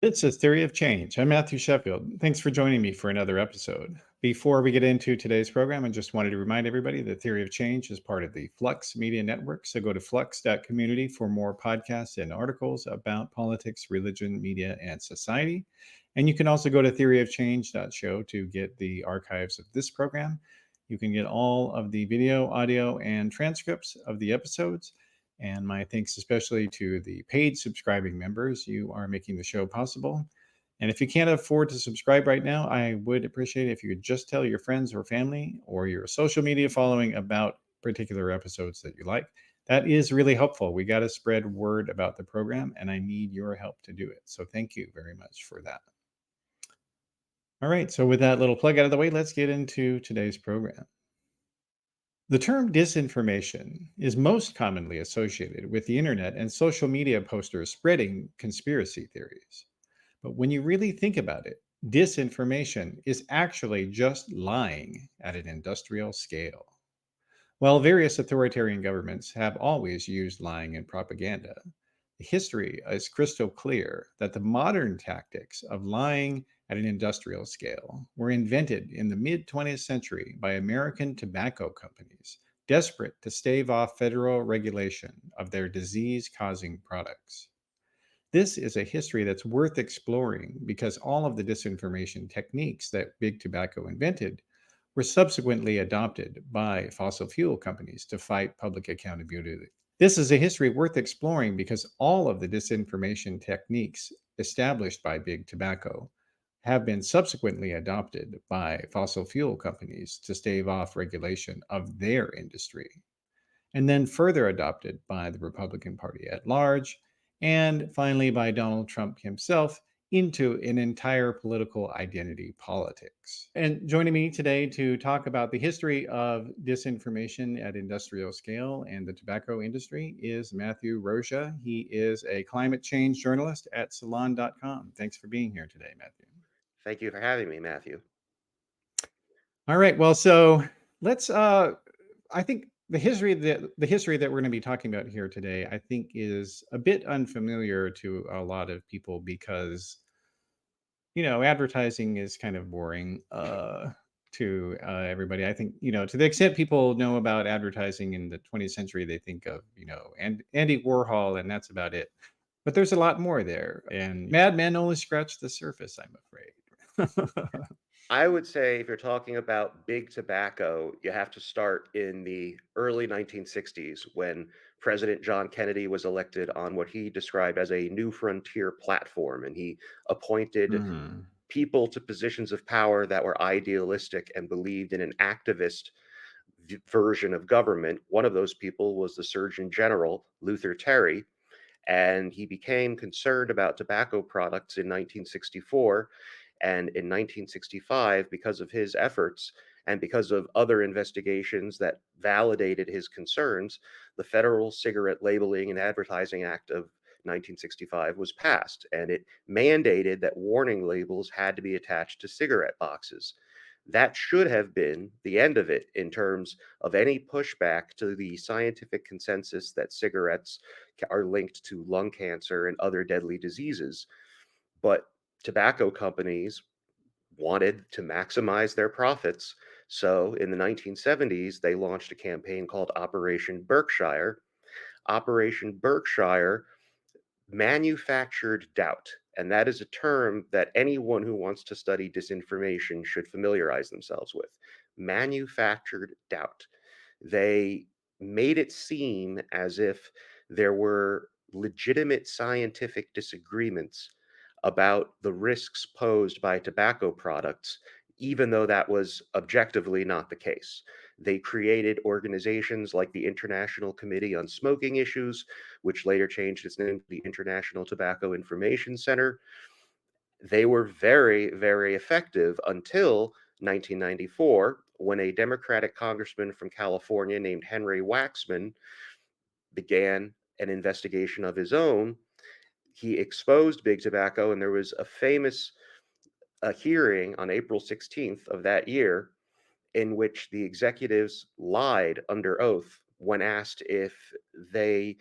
It's a theory of change. I'm Matthew Sheffield. Thanks for joining me for another episode. Before we get into today's program, I just wanted to remind everybody that Theory of Change is part of the Flux Media Network. So go to flux.community for more podcasts and articles about politics, religion, media, and society. And you can also go to theoryofchange.show to get the archives of this program. You can get all of the video, audio, and transcripts of the episodes. And my thanks especially to the paid subscribing members. You are making the show possible. And if you can't afford to subscribe right now, I would appreciate it if you could just tell your friends or family or your social media following about particular episodes that you like. That is really helpful. We got to spread word about the program, and I need your help to do it. So thank you very much for that. All right. So, with that little plug out of the way, let's get into today's program. The term disinformation is most commonly associated with the internet and social media posters spreading conspiracy theories. But when you really think about it, disinformation is actually just lying at an industrial scale. While various authoritarian governments have always used lying in propaganda, the history is crystal clear that the modern tactics of lying at an industrial scale were invented in the mid 20th century by American tobacco companies, desperate to stave off federal regulation of their disease causing products. This is a history that's worth exploring because all of the disinformation techniques that Big Tobacco invented were subsequently adopted by fossil fuel companies to fight public accountability. This is a history worth exploring because all of the disinformation techniques established by Big Tobacco have been subsequently adopted by fossil fuel companies to stave off regulation of their industry, and then further adopted by the Republican Party at large, and finally by Donald Trump himself into an entire political identity politics. And joining me today to talk about the history of disinformation at industrial scale and the tobacco industry is Matthew Rozsa. He is a climate change journalist at salon.com. Thanks for being here today, Matthew. Thank you for having me, Matthew. All right. Well, so let's I think the history that we're going to be talking about here today, I think, is a bit unfamiliar to a lot of people because advertising is kind of boring to everybody. I think to the extent people know about advertising in the 20th century, they think of and Andy Warhol, and that's about it. But there's a lot more there, and Mad Men only scratched the surface, I'm afraid. I would say if you're talking about big tobacco, you have to start in the early 1960s when President John Kennedy was elected on what he described as a new frontier platform. And he appointed Mhm. people to positions of power that were idealistic and believed in an activist version of government. One of those people was the Surgeon General, Luther Terry, and he became concerned about tobacco products in 1964. And in 1965, because of his efforts and because of other investigations that validated his concerns, the Federal Cigarette Labeling and Advertising Act of 1965 was passed, and it mandated that warning labels had to be attached to cigarette boxes. That should have been the end of it in terms of any pushback to the scientific consensus that cigarettes are linked to lung cancer and other deadly diseases. But tobacco companies wanted to maximize their profits. So in the 1970s, they launched a campaign called Operation Berkshire. Operation Berkshire manufactured doubt. And that is a term that anyone who wants to study disinformation should familiarize themselves with. Manufactured doubt. They made it seem as if there were legitimate scientific disagreements about the risks posed by tobacco products, even though that was objectively not the case. They created organizations like the International Committee on Smoking Issues, which later changed its name to the International Tobacco Information Center. They were very, very effective until 1994, when a Democratic congressman from California named Henry Waxman began an investigation of his own. He exposed big tobacco, and there was a famous hearing on April 16th of that year in which the executives lied under oath when asked if they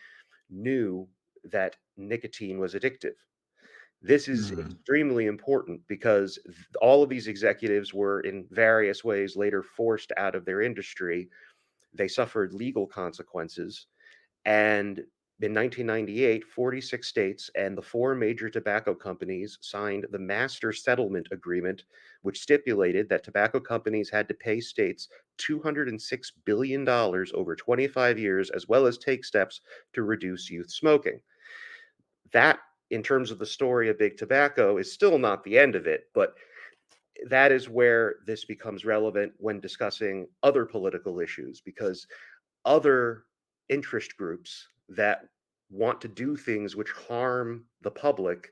knew that nicotine was addictive. This is Mm. extremely important because all of these executives were in various ways later forced out of their industry. They suffered legal consequences. And in 1998, 46 states and the four major tobacco companies signed the Master Settlement Agreement, which stipulated that tobacco companies had to pay states $206 billion over 25 years, as well as take steps to reduce youth smoking. That, in terms of the story of big tobacco, is still not the end of it, but that is where this becomes relevant when discussing other political issues, because other interest groups that want to do things which harm the public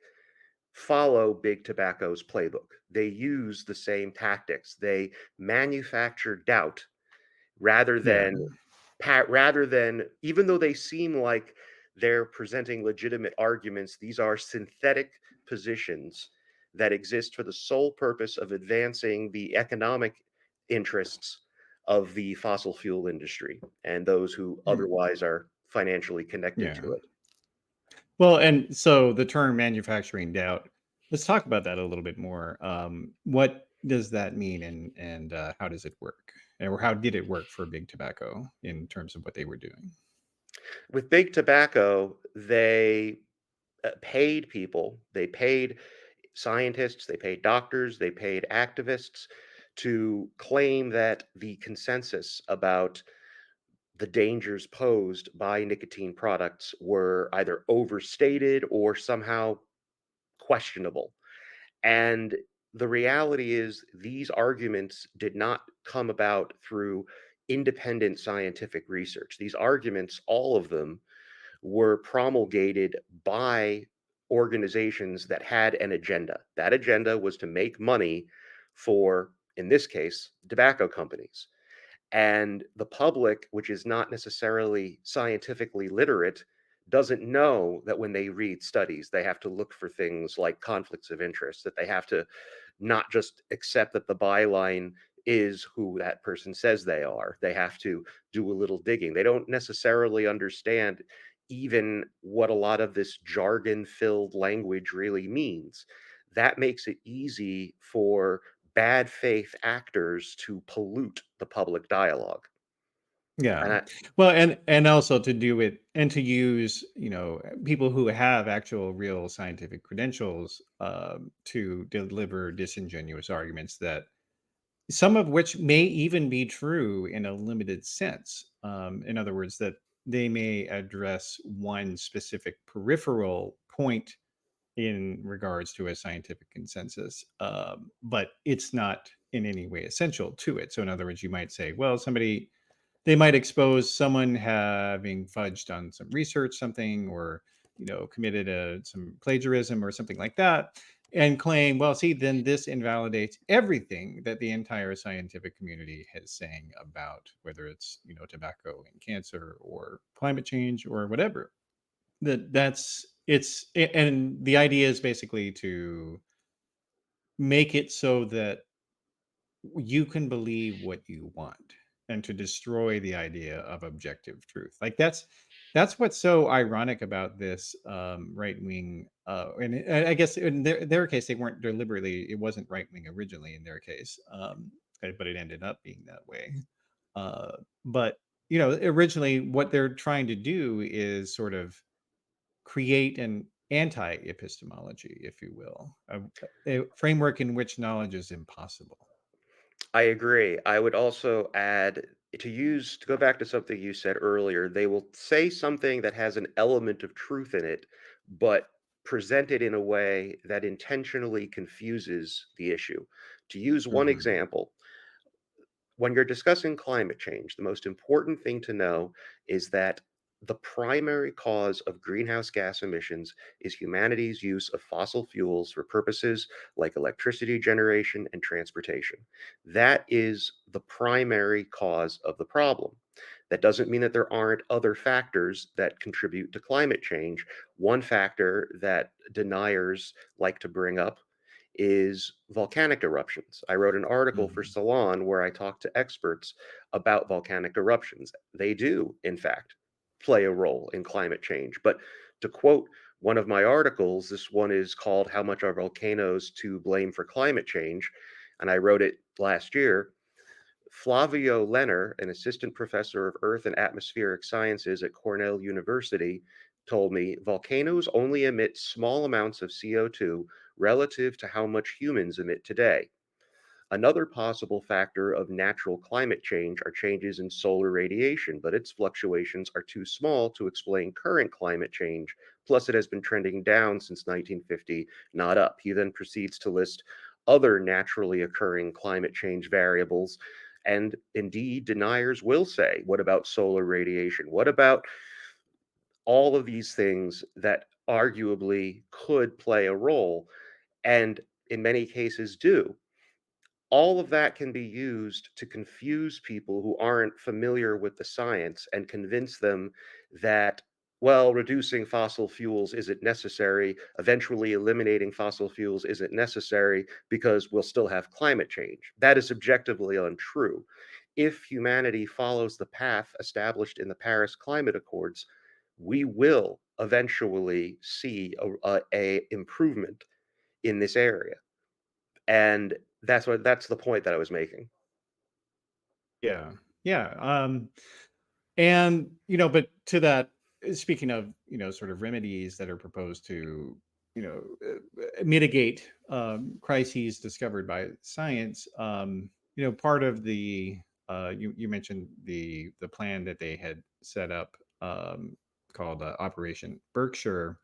follow big tobacco's playbook. They use the same tactics. They manufacture doubt rather Yeah. than rather than, even though they seem like they're presenting legitimate arguments, these are synthetic positions that exist for the sole purpose of advancing the economic interests of the fossil fuel industry and those who Mm. otherwise are financially connected to Yeah. it. Well, and so the term manufacturing doubt, let's talk about that a little bit more. What does that mean, and how does it work? Or how did it work for big tobacco in terms of what they were doing? With big tobacco, they paid people, they paid scientists, they paid doctors, they paid activists to claim that the consensus about the dangers posed by nicotine products were either overstated or somehow questionable. And the reality is, these arguments did not come about through independent scientific research. These arguments, all of them, were promulgated by organizations that had an agenda. That agenda was to make money for, in this case, tobacco companies. And the public, which is not necessarily scientifically literate, doesn't know that when they read studies, they have to look for things like conflicts of interest, that they have to not just accept that the byline is who that person says they are. They have to do a little digging. They don't necessarily understand even what a lot of this jargon filled language really means. That makes it easy for bad faith actors to pollute the public dialogue. Yeah. And Well, and also to do it and to use, people who have actual real scientific credentials to deliver disingenuous arguments that some of which may even be true in a limited sense. In other words, that they may address one specific peripheral point in regards to a scientific consensus, but it's not in any way essential to it. So, in other words, you might say, well, they might expose someone having fudged on some research, something, or committed some plagiarism or something like that, and claim, well, see, then this invalidates everything that the entire scientific community is saying about whether it's tobacco and cancer or climate change or whatever. And the idea is basically to make it so that you can believe what you want and to destroy the idea of objective truth. Like that's what's so ironic about this right wing I guess in their case they weren't deliberately, it wasn't right wing originally in their case, but it ended up being that way. But originally what they're trying to do is sort of create an anti-epistemology, if you will, a framework in which knowledge is impossible. I agree. I would also add, to go back to something you said earlier, they will say something that has an element of truth in it, but present it in a way that intentionally confuses the issue. To use one Mhm. example, when you're discussing climate change, the most important thing to know is that the primary cause of greenhouse gas emissions is humanity's use of fossil fuels for purposes like electricity generation and transportation. That is the primary cause of the problem. That doesn't mean that there aren't other factors that contribute to climate change. One factor that deniers like to bring up is volcanic eruptions. I wrote an article for Mhm. Salon where I talked to experts about volcanic eruptions. They do, in fact, play a role in climate change. But to quote One of my articles, this one is called How Much Are Volcanoes to Blame for Climate Change? And I wrote it last year. Flavio Lenner, an assistant professor of Earth and Atmospheric Sciences at Cornell University, told me volcanoes only emit small amounts of CO2 relative to how much humans emit today. Another possible factor of natural climate change are changes in solar radiation, but its fluctuations are too small to explain current climate change. Plus, it has been trending down since 1950, not up. He then proceeds to list other naturally occurring climate change variables. And indeed, deniers will say, what about solar radiation? What about all of these things that arguably could play a role and in many cases do? All of that can be used to confuse people who aren't familiar with the science and convince them that, well, reducing fossil fuels isn't necessary, eventually eliminating fossil fuels isn't necessary because we'll still have climate change. That is objectively untrue. If humanity follows the path established in the Paris Climate Accords, we will eventually see a improvement in this area. And that's the point that I was making. Yeah. Yeah. And, but to that, speaking of, sort of remedies that are proposed to, mitigate crises discovered by science, part of the, you mentioned the plan that they had set up called Operation Berkshire.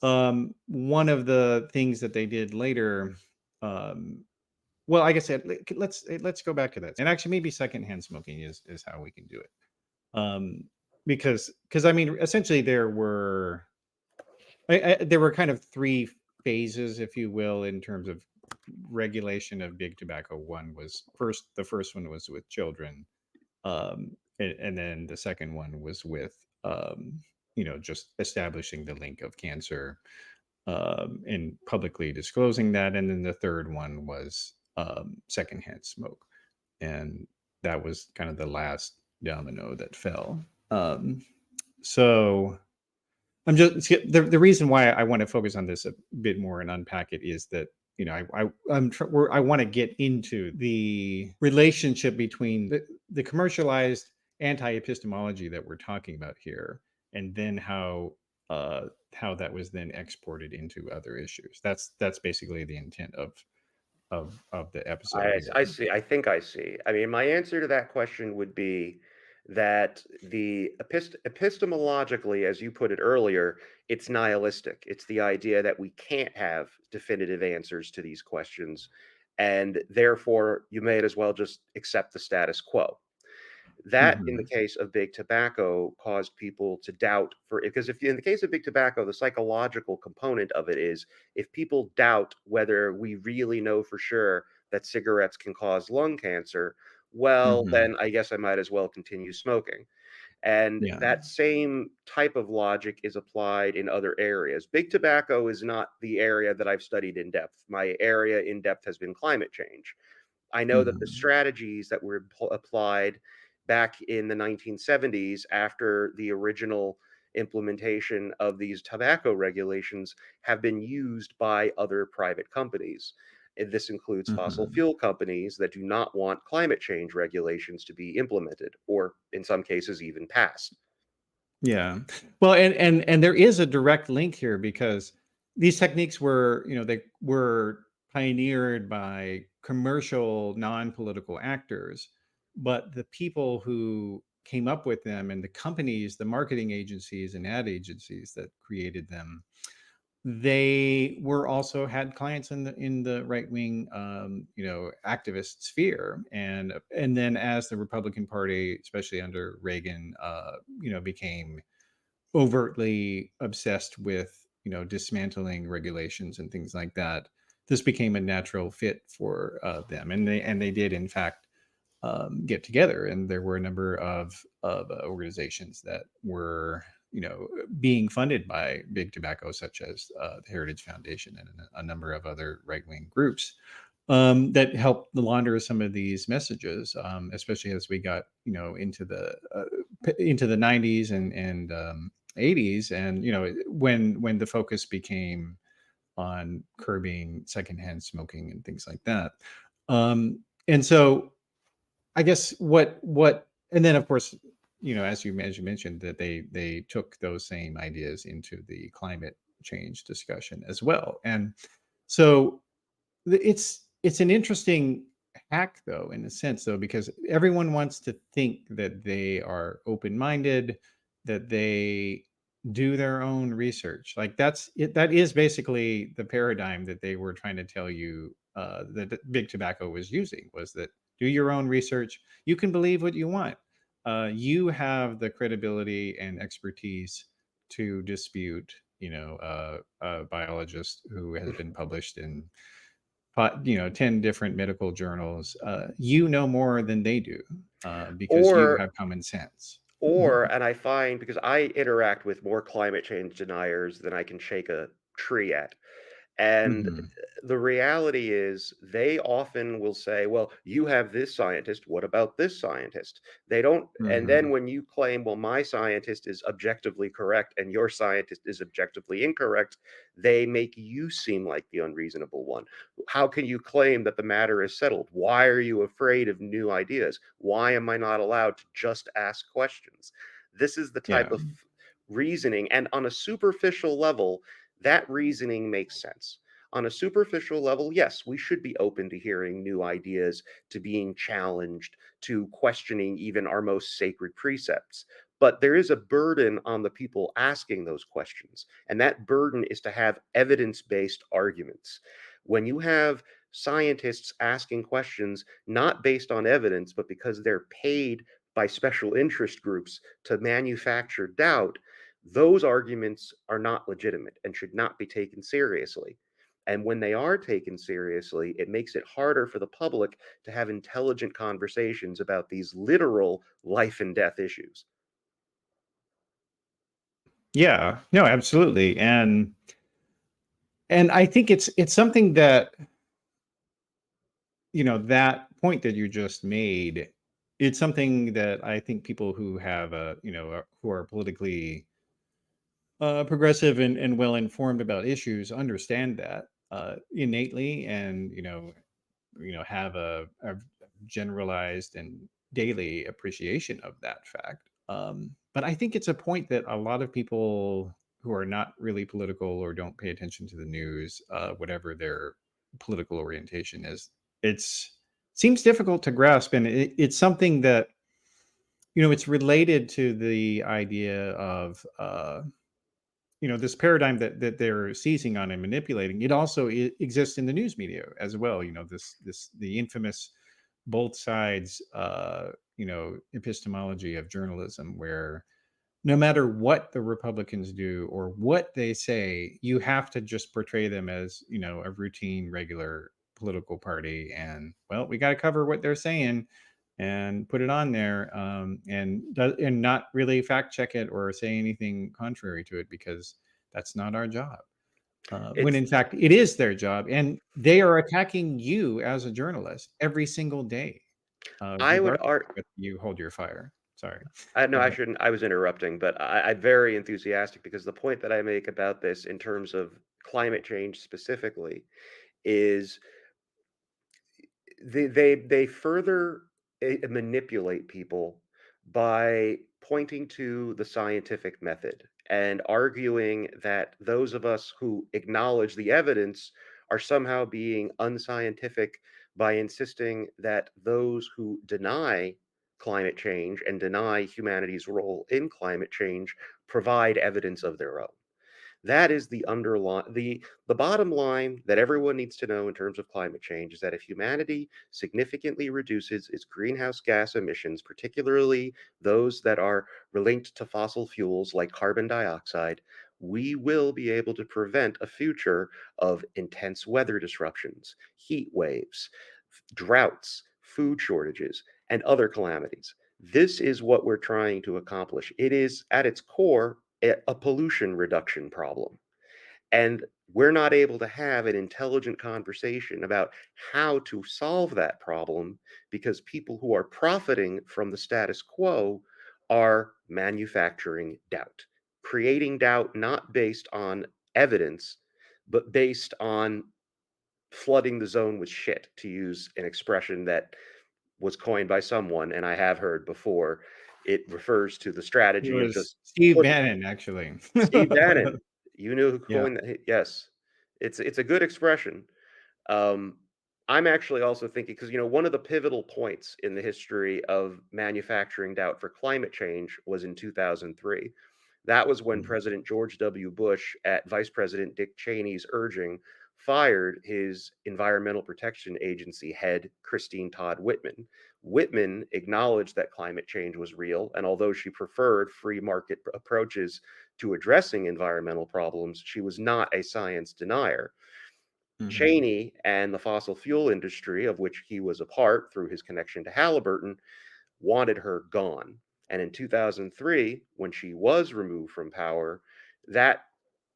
One of the things that they did later, um, well, I guess let's go back to that. And actually, maybe secondhand smoking is how we can do it. Um, because I mean, essentially, there were kind of three phases, if you will, in terms of regulation of big tobacco. The first one was with children, and then the second one was with just establishing the link of cancer and publicly disclosing that. And then the third one was secondhand smoke. And that was kind of the last domino that fell. So I'm just the reason why I want to focus on this a bit more and unpack it is that I want to get into the relationship between the commercialized anti-epistemology that we're talking about here, and then how that was then exported into other issues. That's basically the intent of the episode here. I see. I think I see. I mean, my answer to that question would be that the epistemologically, as you put it earlier, it's nihilistic. It's the idea that we can't have definitive answers to these questions, and therefore you may as well just accept the status quo. That, in the Hmm. case of big tobacco, caused people to doubt for because if in the case of big tobacco, the psychological component of it is if people doubt whether we really know for sure that cigarettes can cause lung cancer, well, Hmm. then I guess I might as well continue smoking. And Yeah. that same type of logic is applied in other areas. Big tobacco is not the area that I've studied in depth. My area in depth has been climate change. I know that the Hmm. strategies that were applied back in the 1970s after the original implementation of these tobacco regulations have been used by other private companies. This includes fossil Hmm. fuel companies that do not want climate change regulations to be implemented, or in some cases, even passed. Yeah. Well, and there is a direct link here because these techniques were, they were pioneered by commercial non-political actors, but the people who came up with them and the companies, the marketing agencies and ad agencies that created them, they were also had clients in the right wing, activist sphere, and then as the Republican Party, especially under Reagan, became overtly obsessed with dismantling regulations and things like that, this became a natural fit for them, and they did in fact get together, and there were a number of organizations that were being funded by big tobacco, such as the Heritage Foundation and a number of other right-wing groups that helped launder some of these messages, especially as we got into the 90s and '80s, and when the focus became on curbing secondhand smoking and things like that. And so I guess and then of course, as you mentioned, that they took those same ideas into the climate change discussion as well. And so it's an interesting hack, though, in a sense, though, because everyone wants to think that they are open-minded, that they do their own research. Like, that's it. That is basically the paradigm that they were trying to tell you, that big tobacco was using, was that do your own research. You can believe what you want. You have the credibility and expertise to dispute, a biologist who has been published in 10 different medical journals. You know more than they do, because you Or have common sense. Or, and I find, because I interact with more climate change deniers than I can shake a tree at. And Mhm. the reality is, they often will say, well, you have this scientist. What about this scientist? They don't. And then Mhm. when you claim, well, my scientist is objectively correct and your scientist is objectively incorrect, they make you seem like the unreasonable one. How can you claim that the matter is settled? Why are you afraid of new ideas? Why am I not allowed to just ask questions? This is the type Yeah. of reasoning. And on a superficial level, that reasoning makes sense. On a superficial level, yes, we should be open to hearing new ideas, to being challenged, to questioning even our most sacred precepts. But there is a burden on the people asking those questions. And that burden is to have evidence based arguments. When you have scientists asking questions not based on evidence, but because they're paid by special interest groups to manufacture doubt, those arguments are not legitimate and should not be taken seriously. And when they are taken seriously, it makes it harder for the public to have intelligent conversations about these literal life and death issues. Yeah. No, absolutely. And I think it's something that, that point that you just made, it's something that I think people who have who are politically progressive and well informed about issues understand that innately, and have a generalized and daily appreciation of that fact. But I think it's a point that a lot of people who are not really political or don't pay attention to the news, whatever their political orientation is, it's seems difficult to grasp, and it's something that it's related to the idea of this paradigm that they're seizing on and manipulating. It also exists in the news media as well. This the infamous both sides epistemology of journalism, where no matter what the Republicans do or what they say, you have to just portray them as a routine, regular political party. And well, we got to cover what they're saying and put it on there, and not really fact check it or say anything contrary to it, because that's not our job. When It's in fact it is their job, and they are attacking you as a journalist every single day, I would regardless art of whether you hold your fire. Sorry, I no, go I ahead. shouldn't. I was interrupting, but I'm very enthusiastic because the point that I make about this in terms of climate change specifically is they further manipulate people by pointing to the scientific method and arguing that those of us who acknowledge the evidence are somehow being unscientific by insisting that those who deny climate change and deny humanity's role in climate change provide evidence of their own. That is the underline the bottom line that everyone needs to know in terms of climate change is that if humanity significantly reduces its greenhouse gas emissions, particularly those that are linked to fossil fuels like carbon dioxide, we will be able to prevent a future of intense weather disruptions, heat waves, droughts, food shortages, and other calamities. This is what we're trying to accomplish. It is, at its core, a pollution reduction problem. And we're not able to have an intelligent conversation about how to solve that problem because people who are profiting from the status quo are manufacturing doubt. creating doubt not based on evidence, but based on flooding the zone with shit, to use an expression that was coined by someone, and I have heard before. It refers to the It strategy of was just Steve put Bannon, actually. Steve Bannon. You knew who Yeah. coined that? Yes, it's a good expression. Um, I'm actually also thinking because one of the pivotal points in the history of manufacturing doubt for climate change was in 2003. That was when Mhm. President George W. Bush, at Vice President Dick Cheney's urging, fired his Environmental Protection Agency head, Christine Todd Whitman. Whitman acknowledged that climate change was real, and although she preferred free market approaches to addressing environmental problems, she was not a science denier. Mhm. Cheney and the fossil fuel industry, of which he was a part through his connection to Halliburton, wanted her gone. And in 2003, when she was removed from power, that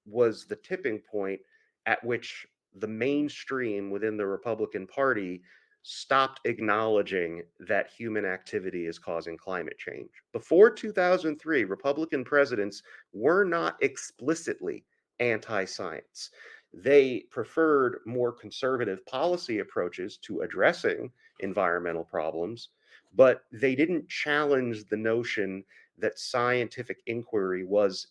was the tipping point at which the mainstream within the Republican Party stopped acknowledging that human activity is causing climate change. Before 2003, Republican presidents were not explicitly anti science. They preferred more conservative policy approaches to addressing environmental problems, but they didn't challenge the notion that scientific inquiry was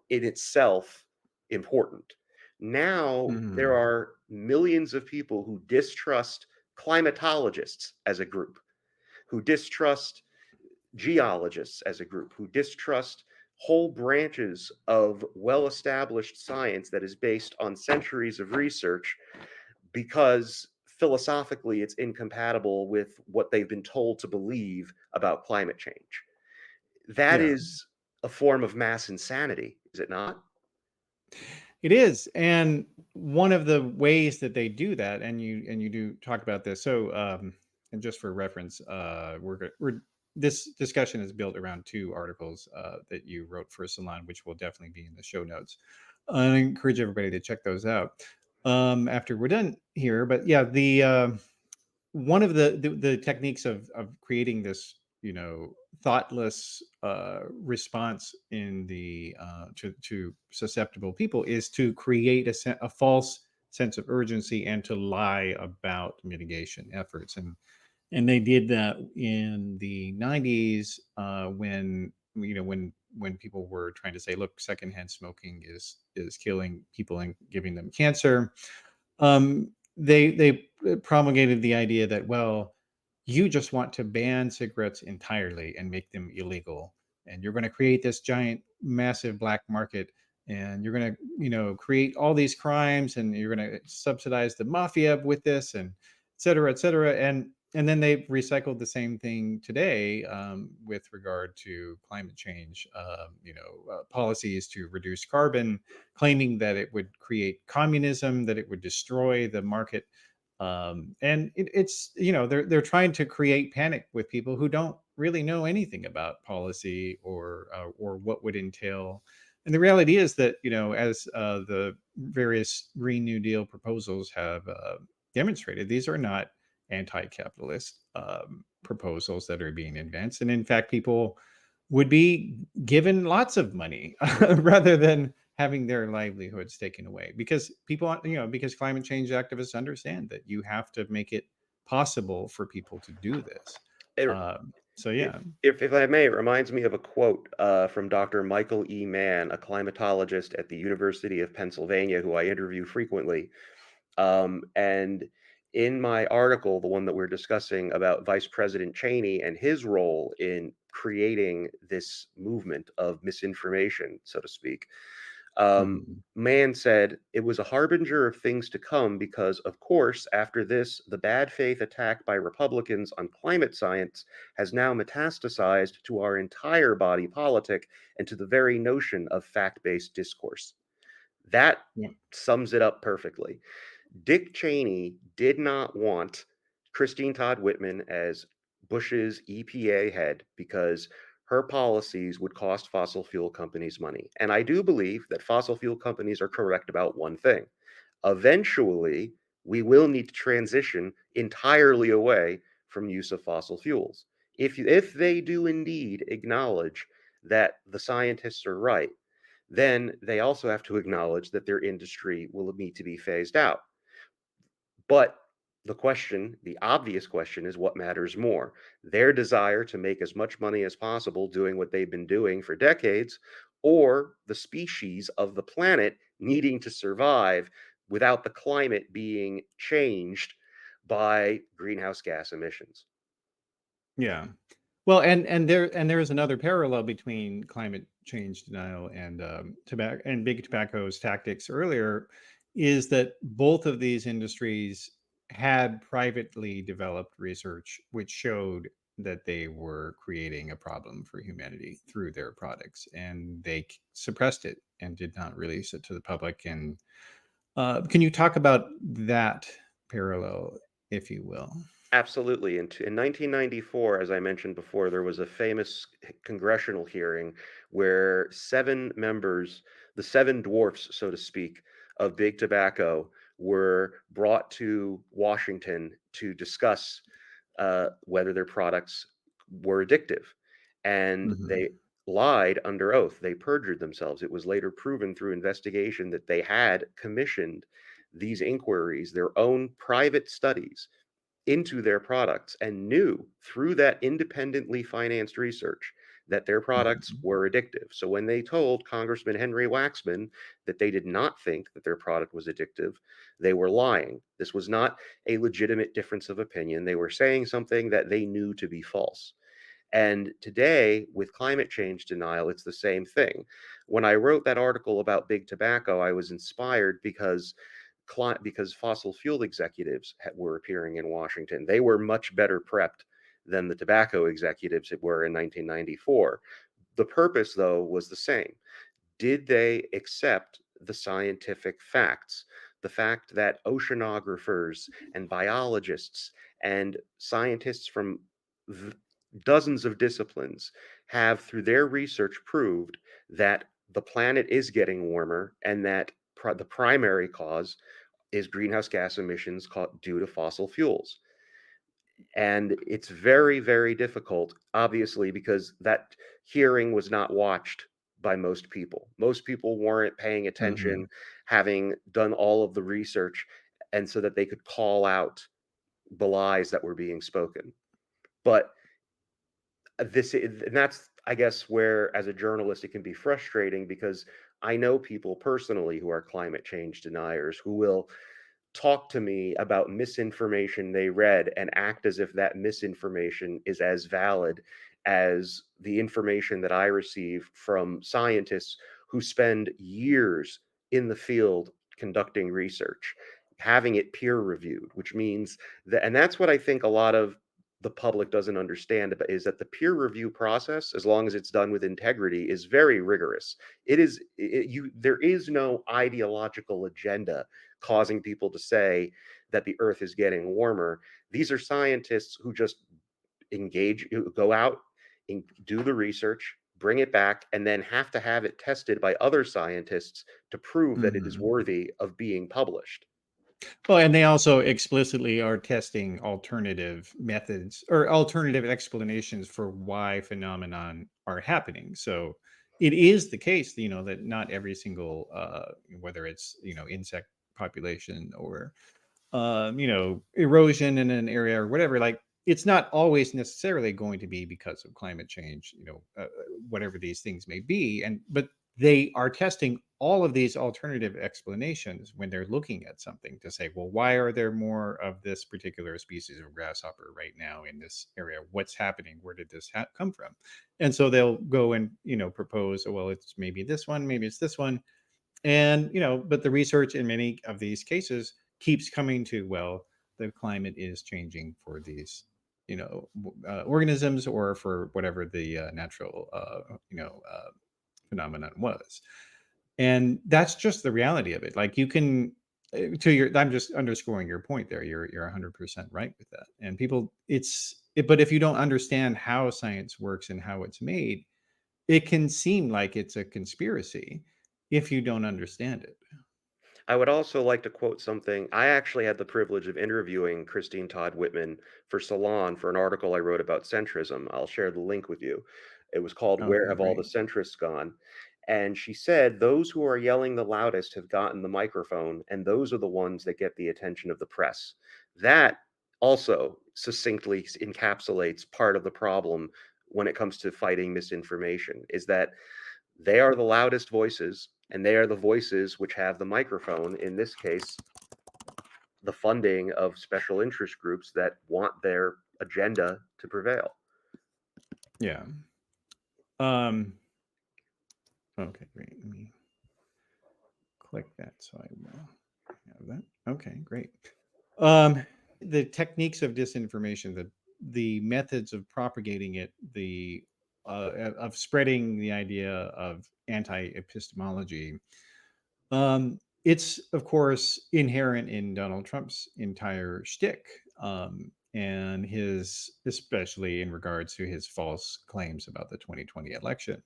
in itself important. Now there Mhm. are millions of people who distrust climatologists as a group, who distrust geologists as a group, who distrust whole branches of well established science that is based on centuries of research because philosophically it's incompatible with what they've been told to believe about climate change. That Yeah. is a form of mass insanity, is it not? It is, and one of the ways that they do that, and you do talk about this. So, and just for reference, we're this discussion is built around two articles that you wrote for Salon, which will definitely be in the show notes. I encourage everybody to check those out after we're done here. But yeah, the one of the techniques of creating this thoughtless response in the to susceptible people is to create a false sense of urgency and to lie about mitigation efforts, and they did that in the 90s when people were trying to say, look, secondhand smoking is killing people and giving them cancer. They promulgated the idea that, well, you just want to ban cigarettes entirely and make them illegal, and you're going to create this giant massive black market, and you're going to create all these crimes, and you're going to subsidize the mafia with this, and et cetera. And then they've recycled the same thing today with regard to climate change, policies to reduce carbon, claiming that it would create communism, that it would destroy the market. And it's they're trying to create panic with people who don't really know anything about policy or what would entail. And the reality is that as the various Green New Deal proposals have demonstrated, these are not anti-capitalist proposals that are being advanced, and in fact, people would be given lots of money rather than having their livelihoods taken away, because because climate change activists understand that you have to make it possible for people to do this. It, So it, yeah. if I may, it reminds me of a quote from Dr. Michael E. Mann, a climatologist at the University of Pennsylvania, who I interview frequently. And in my article, the one that we're discussing about Vice President Cheney and his role in creating this movement of misinformation, so to speak, Mhm. Mann said it was a harbinger of things to come because, of course, after this, the bad faith attack by Republicans on climate science has now metastasized to our entire body politic and to the very notion of fact based discourse. That Yeah. sums it up perfectly. Dick Cheney did not want Christine Todd Whitman as Bush's EPA head because her policies would cost fossil fuel companies money. And I do believe that fossil fuel companies are correct about one thing. Eventually, we will need to transition entirely away from use of fossil fuels. If they do indeed acknowledge that the scientists are right, then they also have to acknowledge that their industry will need to be phased out. But the obvious question is what matters more? Their desire to make as much money as possible doing what they've been doing for decades, or the species of the planet needing to survive without the climate being changed by greenhouse gas emissions. Yeah. Well, and there is another parallel between climate change denial and tobacco and big tobacco's tactics earlier, is that both of these industries had privately developed research which showed that they were creating a problem for humanity through their products, and they suppressed it and did not release it to the public. And can you talk about that parallel, if you will? Absolutely. In 1994, as I mentioned before, there was a famous congressional hearing where seven members, the seven dwarfs, so to speak, of big tobacco were brought to Washington to discuss whether their products were addictive. And Hmm. they lied under oath. They perjured themselves. It was later proven through investigation that they had commissioned these inquiries, their own private studies into their products, and knew through that independently financed research that their products Hmm. were addictive. So when they told Congressman Henry Waxman that they did not think that their product was addictive, they were lying. This was not a legitimate difference of opinion. They were saying something that they knew to be false. And today, with climate change denial, it's the same thing. When I wrote that article about big tobacco, I was inspired because fossil fuel executives were appearing in Washington. They were much better prepped than the tobacco executives were in 1994. The purpose, though, was the same. Did they accept the scientific facts? The fact that oceanographers and biologists and scientists from v- dozens of disciplines have, through their research, proved that the planet is getting warmer and that the primary cause is greenhouse gas emissions due to fossil fuels. And it's very, very difficult, obviously, because that hearing was not watched by most people. Most people weren't paying Hmm. attention, having done all of the research, and so that they could call out the lies that were being spoken. But and that's, I guess, where as a journalist it can be frustrating because I know people personally who are climate change deniers who will talk to me about misinformation they read and act as if that misinformation is as valid as the information that I receive from scientists who spend years in the field conducting research, having it peer reviewed, which means that, and that's what I think a lot of the public doesn't understand about is that the peer review process, as long as it's done with integrity, is very rigorous. There is no ideological agenda causing people to say that the earth is getting warmer. These are scientists who just who go out and do the research, bring it back, and then have to have it tested by other scientists to prove that it is Hmm. worthy of being published. Well, and they also explicitly are testing alternative methods or alternative explanations for why phenomenon are happening. So it is the case, that not every single, whether it's, insect population or erosion in an area or whatever, like it's not always necessarily going to be because of climate change, whatever these things may be. But they are testing all of these alternative explanations when they're looking at something to say, well, why are there more of this particular species of grasshopper right now in this area? What's happening? Where did this come from? And so they'll go and, propose, oh, well, it's maybe this one, maybe it's this one. And, but the research in many of these cases keeps coming to, well, the climate is changing for these, organisms or for whatever the natural, phenomenon was. And that's just the reality of it. Like you can, I'm just underscoring your point there. You're 100% right with that. And people, but if you don't understand how science works and how it's made, it can seem like it's a conspiracy if you don't understand it. I would also like to quote something. I actually had the privilege of interviewing Christine Todd Whitman for Salon for an article I wrote about centrism. I'll share the link with you. It was called Where Okay, Have All the great. Centrists Gone? And she said, those who are yelling the loudest have gotten the microphone, and those are the ones that get the attention of the press. That also succinctly encapsulates part of the problem when it comes to fighting misinformation, is that they are the loudest voices, and they are the voices which have the microphone, in this case, the funding of special interest groups that want their agenda to prevail. Yeah. Okay, great. Let me click that so I will have that. Okay, great. Um, the techniques of disinformation, the methods of propagating it, the of spreading the idea of anti-epistemology. It's of course inherent in Donald Trump's entire shtick, and his, especially in regards to his false claims about the 2020 election.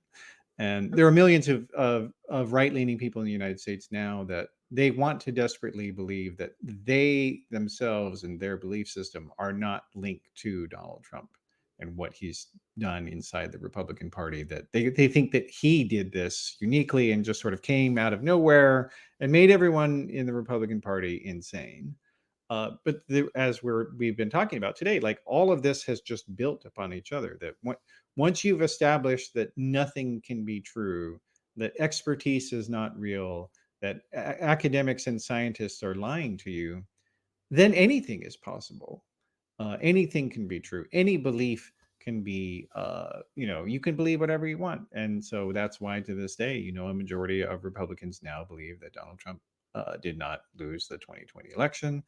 And there are millions of right-leaning people in the United States now that they want to desperately believe that they themselves and their belief system are not linked to Donald Trump and what he's done inside the Republican Party, that they think that he did this uniquely and just sort of came out of nowhere and made everyone in the Republican Party insane. But as we've been talking about today, like all of this has just built upon each other. That once you've established that nothing can be true, that expertise is not real, that academics and scientists are lying to you, then anything is possible. Anything can be true. Any belief can be, you can believe whatever you want. And so that's why to this day, a majority of Republicans now believe that Donald Trump did not lose the 2020 election.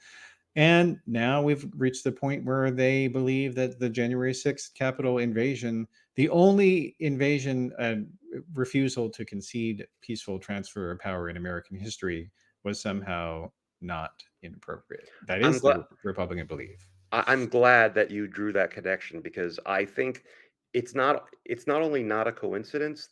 And now we've reached the point where they believe that the January 6th Capitol invasion, the only invasion and refusal to concede peaceful transfer of power in American history, was somehow not inappropriate. That I'm is the glad Republican belief. I'm glad that you drew that connection, because I think it's not only not a coincidence.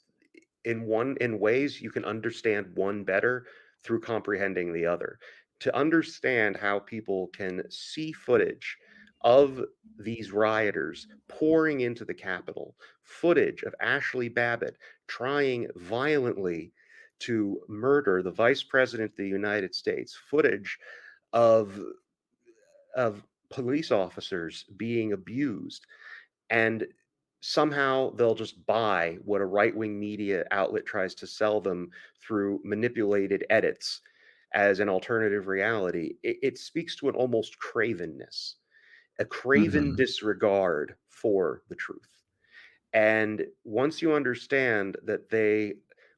In ways you can understand one better through comprehending the other. To understand how people can see footage of these rioters pouring into the Capitol, footage of Ashley Babbitt trying violently to murder the Vice President of the United States, footage of of police officers being abused, and somehow they'll just buy what a right-wing media outlet tries to sell them through manipulated edits as an alternative reality. It speaks to an almost cravenness, a craven Hmm. disregard for the truth. And once you understand that they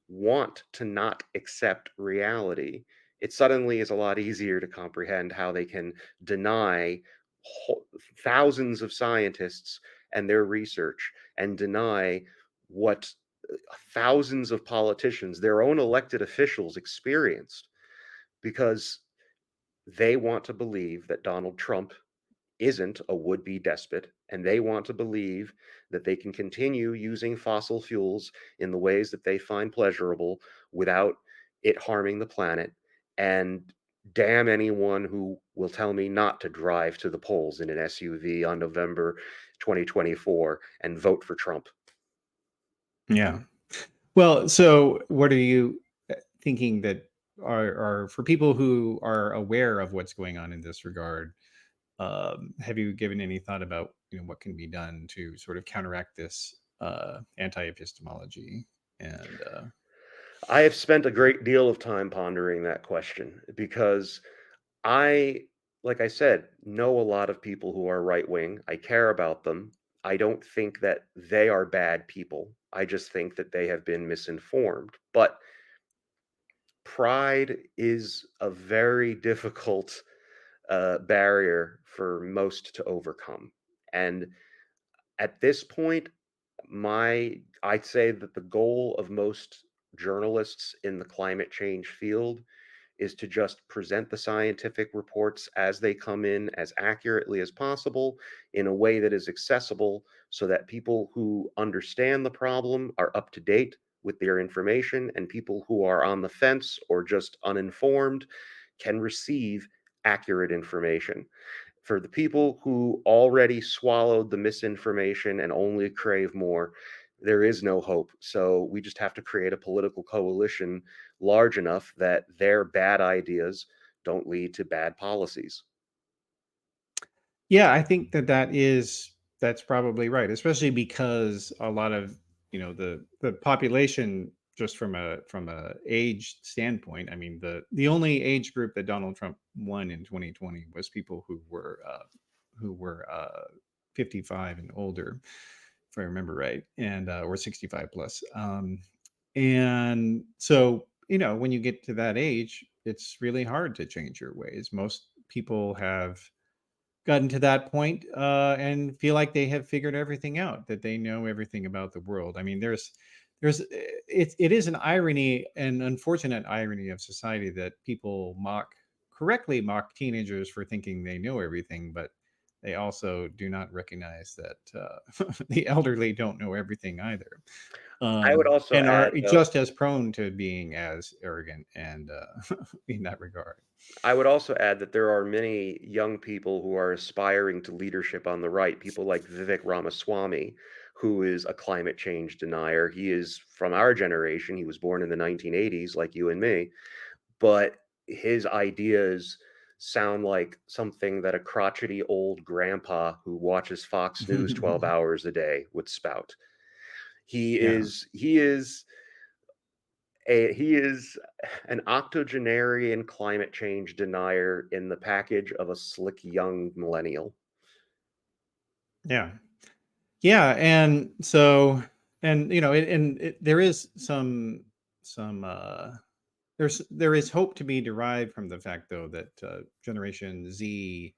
want to not accept reality, it suddenly is a lot easier to comprehend how they can deny thousands of scientists and their research, and deny what thousands of politicians, their own elected officials, experienced, because they want to believe that Donald Trump isn't a would-be despot, and they want to believe that they can continue using fossil fuels in the ways that they find pleasurable without it harming the planet. And damn anyone who will tell me not to drive to the polls in an SUV on November 2024 and vote for Trump. Yeah. Well, so what are you thinking that are for people who are aware of what's going on in this regard? Have you given any thought about what can be done to sort of counteract this anti-epistemology? And I have spent a great deal of time pondering that question, because I, like I said, know a lot of people who are right wing. I care about them. I don't think that they are bad people. I just think that they have been misinformed. But pride is a very difficult barrier for most to overcome. And at this point, I'd say that the goal of most journalists in the climate change field is to just present the scientific reports as they come in as accurately as possible, in a way that is accessible, so that people who understand the problem are up to date with their information, and people who are on the fence or just uninformed can receive accurate information. For the people who already swallowed the misinformation and only crave more, There is no hope. So we just have to create a political coalition large enough that their bad ideas don't lead to bad policies. Yeah, I think that's probably right, especially because a lot of, the population, just from a age standpoint, I mean, the only age group that Donald Trump won in 2020 was people who were 55 and older, if I remember right, and or 65 plus. And so, when you get to that age, it's really hard to change your ways. Most people have gotten to that point, and feel like they have figured everything out, that they know everything about the world. I mean, it is an irony, an unfortunate irony of society, that people correctly mock teenagers for thinking they know everything, but they also do not recognize that the elderly don't know everything either, I would also and are add, though, just as prone to being as arrogant and in that regard. I would also add that there are many young people who are aspiring to leadership on the right. People like Vivek Ramaswamy, who is a climate change denier. He is from our generation. He was born in the 1980s, like you and me. But his ideas sound like something that a crotchety old grandpa who watches Fox News 12 hours a day would spout. He Yeah. is he is he is an octogenarian climate change denier in the package of a slick young millennial. Yeah. Yeah, and so, and there is some there is hope to be derived from the fact, though, that Generation Z,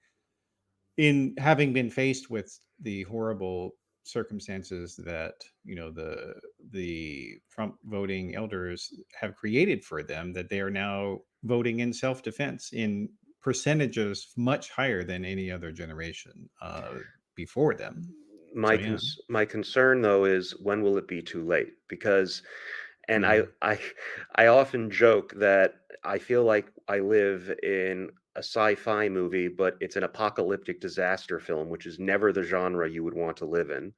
in having been faced with the horrible circumstances that the Trump voting elders have created for them, that they are now voting in self-defense in percentages much higher than any other generation before them. So yeah. My concern, though, is when will it be too late? Because and Yeah. I often joke that I feel like I live in a sci-fi movie, but it's an apocalyptic disaster film, which is never the genre you would want to live in.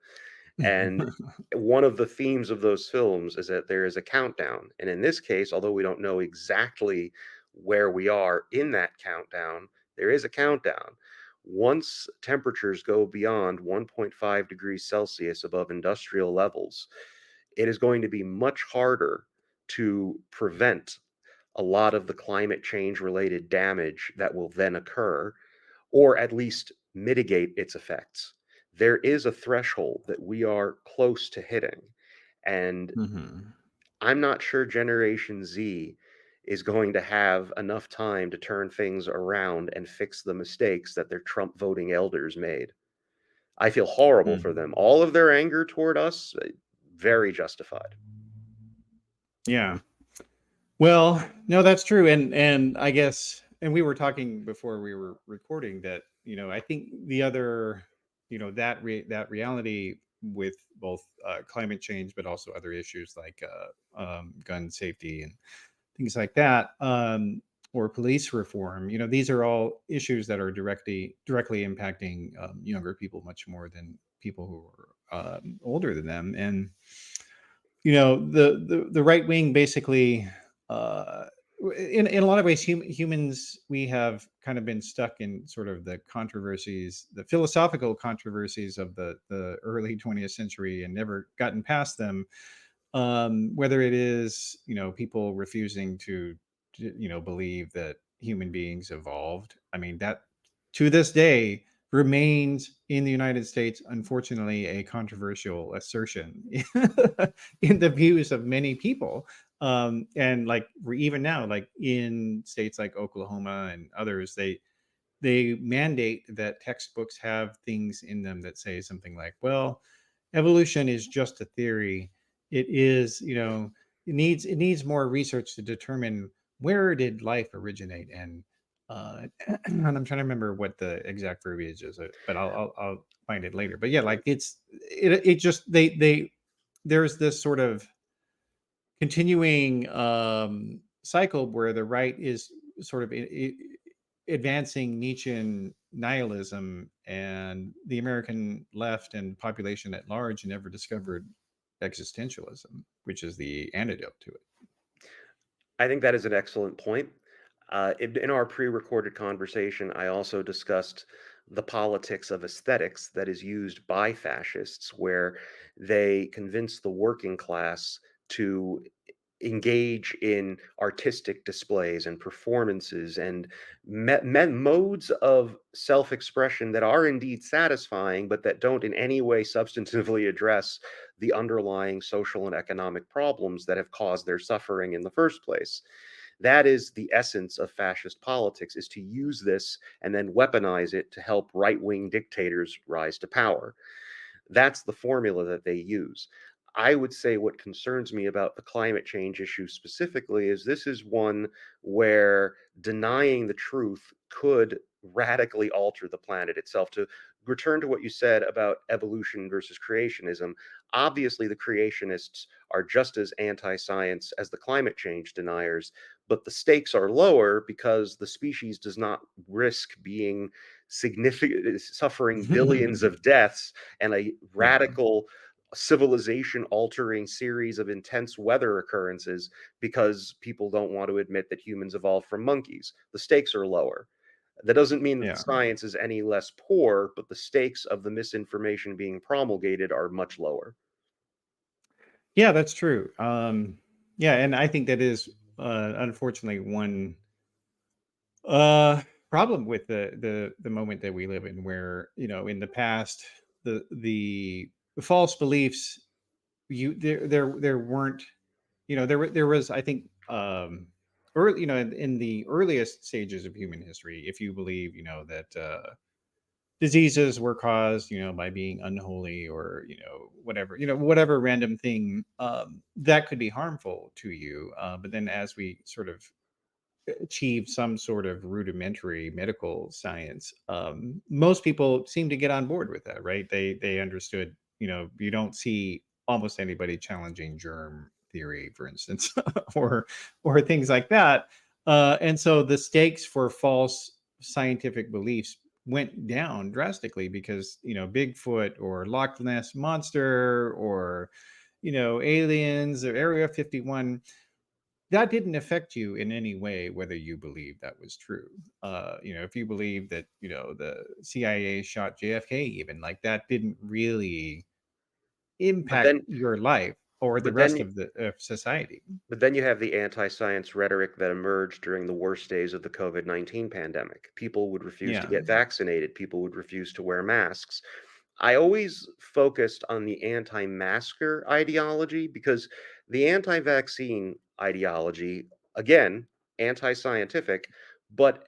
And one of the themes of those films is that there is a countdown. And in this case, although we don't know exactly where we are in that countdown, there is a countdown. Once temperatures go beyond 1.5 degrees Celsius above industrial levels, it is going to be much harder to prevent a lot of the climate change related damage that will then occur, or at least mitigate its effects. There is a threshold that we are close to hitting. And Hmm. I'm not sure Generation Z is going to have enough time to turn things around and fix the mistakes that their Trump voting elders made. I feel horrible for them. Hmm. All of their anger toward us, very justified. Yeah. Well, no, that's true, and I guess, and we were talking before we were recording that, I think the other, that reality with both climate change, but also other issues like gun safety and things like that, or police reform. These are all issues that are directly impacting younger people much more than people who are older than them, and the right wing basically, uh in a lot of ways, humans, we have kind of been stuck in sort of the controversies, the philosophical controversies of the early 20th century, and never gotten past them, whether it is, people refusing to believe that human beings evolved. I mean, that to this day remains in the United States, unfortunately, a controversial assertion in the views of many people. And like, we're even now, like in states like Oklahoma and others, they mandate that textbooks have things in them that say something like, well, evolution is just a theory. It is, it needs more research to determine where did life originate, and I'm trying to remember what the exact verbiage is, but I'll find it later. But yeah, like it just they there's this sort of continuing cycle where the right is sort of advancing Nietzschean nihilism, and the American left and population at large never discovered existentialism, which is the antidote to it. I think that is an excellent point. In our pre-recorded conversation, I also discussed the politics of aesthetics that is used by fascists, where they convince the working class to engage in artistic displays and performances and modes of self-expression that are indeed satisfying, but that don't in any way substantively address the underlying social and economic problems that have caused their suffering in the first place. That is the essence of fascist politics, is to use this and then weaponize it to help right-wing dictators rise to power. That's the formula that they use. I would say what concerns me about the climate change issue specifically is this is one where denying the truth could radically alter the planet itself. To return to what you said about evolution versus creationism, obviously the creationists are just as anti science as the climate change deniers, but the stakes are lower because the species does not risk being significant, suffering billions of deaths and a Yeah. radical civilization altering series of intense weather occurrences because people don't want to admit that humans evolved from monkeys. The stakes are lower. That doesn't mean that the Yeah. science is any less poor, but the stakes of the misinformation being promulgated are much lower. Yeah, that's true. Yeah, and I think that is unfortunately one uh problem with the moment that we live in, where, in the past, the false beliefs, there weren't, there was, I think, early, in the earliest stages of human history, if you believe, that diseases were caused, by being unholy, or, whatever random thing that could be harmful to you. But then, as we sort of achieve some sort of rudimentary medical science, most people seem to get on board with that, right? They understood, you don't see almost anybody challenging germ theory, for instance, or things like that. And so the stakes for false scientific beliefs went down drastically, because, Bigfoot or Loch Ness monster, or, aliens, or Area 51, that didn't affect you in any way, whether you believe that was true. If you believe that, the CIA shot JFK, even, like, that didn't really But impact then your life or the but rest then of the of society. But then you have the anti-science rhetoric that emerged during the worst days of the COVID-19 pandemic. People would refuse to Yeah. get vaccinated. People would refuse to wear masks. I always focused on the anti-masker ideology because the anti-vaccine ideology, again, anti-scientific, but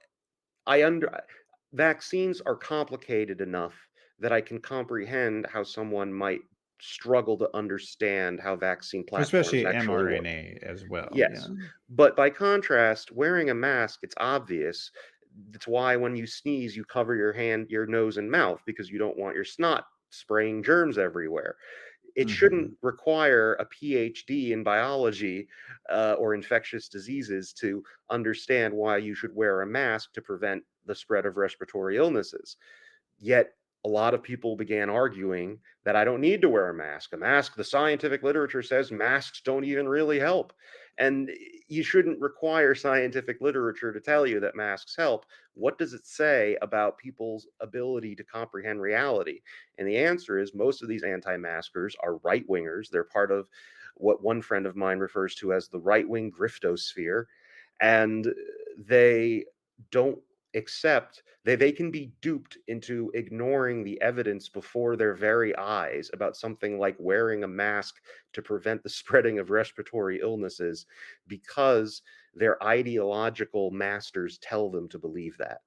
I under vaccines are complicated enough that I can comprehend how someone might struggle to understand how vaccine platforms Especially actually work. mRNA as well. Yeah. Yes. But by contrast, wearing a mask, it's obvious. That's why when you sneeze, you cover your hand, your nose, and mouth because you don't want your snot spraying germs everywhere. It Hmm. shouldn't require a PhD in biology or infectious diseases to understand why you should wear a mask to prevent the spread of respiratory illnesses. Yet a lot of people began arguing that I don't need to wear a mask. A mask, the scientific literature says masks don't even really help. And you shouldn't require scientific literature to tell you that masks help. What does it say about people's ability to comprehend reality? And the answer is most of these anti maskers are right wingers. They're part of what one friend of mine refers to as the right wing griftosphere. And they don't accept they can be duped into ignoring the evidence before their very eyes about something like wearing a mask to prevent the spreading of respiratory illnesses because their ideological masters tell them to believe that.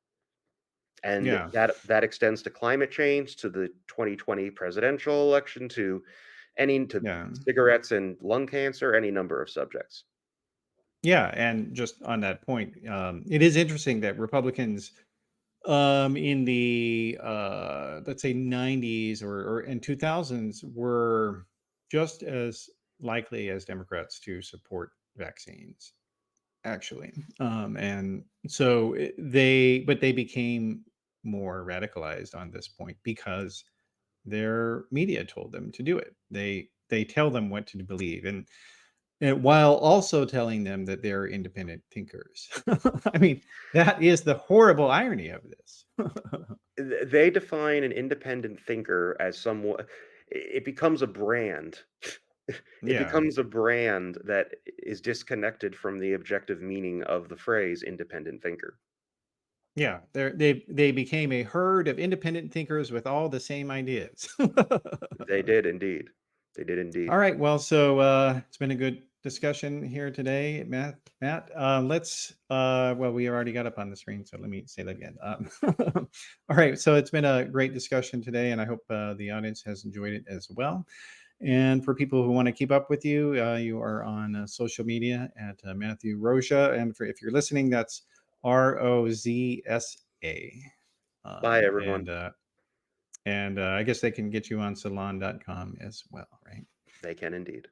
And Yeah. that extends to climate change, to the 2020 presidential election, to Yeah. cigarettes and lung cancer, any number of subjects. Yeah. And just on that point, it is interesting that Republicans, in the let's say 90s, or in 2000s, were just as likely as Democrats to support vaccines, actually. And so they became more radicalized on this point because their media told them to do it. they tell them what to believe, and while also telling them that they're independent thinkers. I mean, that is the horrible irony of this. They define an independent thinker as someone. It becomes a brand. It Yeah. becomes a brand that is disconnected from the objective meaning of the phrase independent thinker. Yeah, they became a herd of independent thinkers with all the same ideas. They did indeed. They did indeed. All right, well, so it's been a good discussion here today, Matt. Let's. Well, we already got up on the screen, so let me say that again. All right, so it's been a great discussion today, and I hope the audience has enjoyed it as well. And for people who want to keep up with you, you are on social media at Matthew Rozsa, and for if you're listening, that's Rozsa. Bye, Um, everyone. and uh, and I guess they can get you on salon.com as well, right? They can indeed.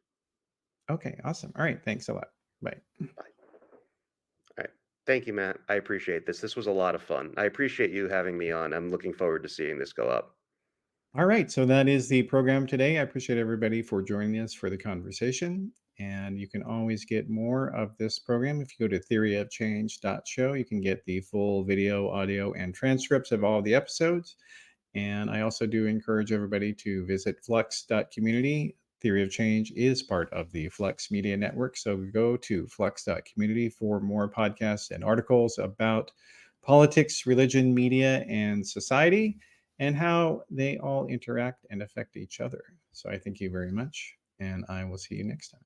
Okay, awesome. All right, thanks a lot. Bye. Bye. All right. Thank you, Matt. I appreciate this. This was a lot of fun. I appreciate you having me on. I'm looking forward to seeing this go up. All right, so that is the program today. I appreciate everybody for joining us for the conversation. And you can always get more of this program if you go to theoryofchange.show. You can get the full video, audio, and transcripts of all the episodes. And I also do encourage everybody to visit flux.community. Theory of Change is part of the Flux Media Network. So go to flux.community for more podcasts and articles about politics, religion, media, and society, and how they all interact and affect each other. So I thank you very much, and I will see you next time.